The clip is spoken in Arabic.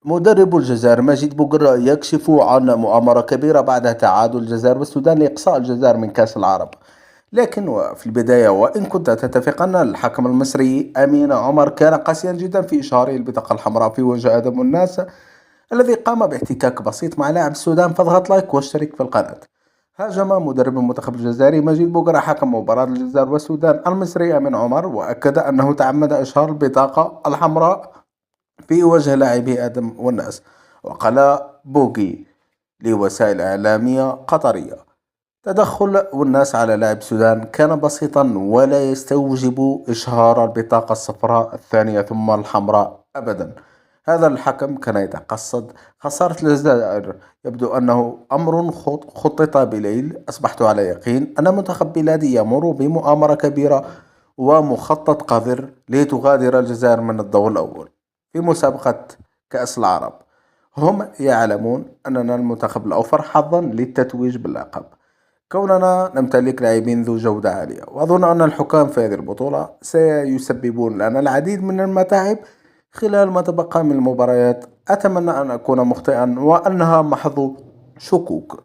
مدرب الجزائر ماجد بوقرة يكشف عن مؤامرة كبيرة بعد تعادل الجزائر والسودان لإقصاء الجزائر من كأس العرب. لكن في البداية، وإن كنت تتفق أن الحكم المصري أمين عمر كان قاسيا جدا في إشهاره البطاقة الحمراء في وجه آدم الناس الذي قام باحتكاك بسيط مع لاعب السودان، فاضغط لايك واشترك في القناة. هاجم مدرب المنتخب الجزائري مجيد بوقرة حكم مباراة الجزائر والسودان المصري أمين عمر، وأكد أنه تعمد إشهار البطاقة الحمراء في وجه لاعبي آدم والناس. وقال بوغي لوسائل إعلامية قطرية: تدخل والناس على لاعب السودان كان بسيطا ولا يستوجب إشهار البطاقة الصفراء الثانية ثم الحمراء أبدا. هذا الحكم كان يتقصد خسارة الجزائر. يبدو أنه أمر خطط بليل. أصبحت على يقين أن منتخب بلادي يمر بمؤامرة كبيرة ومخطط قذر لتغادر الجزائر من الدور الأول في مسابقة كأس العرب. هم يعلمون أننا المنتخب الأوفر حظا للتتويج باللقب، كوننا نمتلك لاعبين ذو جودة عالية. وأظن أن الحكام في هذه البطولة سيسببون لنا العديد من المتاعب خلال ما تبقى من المباريات. أتمنى أن أكون مخطئا وأنها محض شكوك.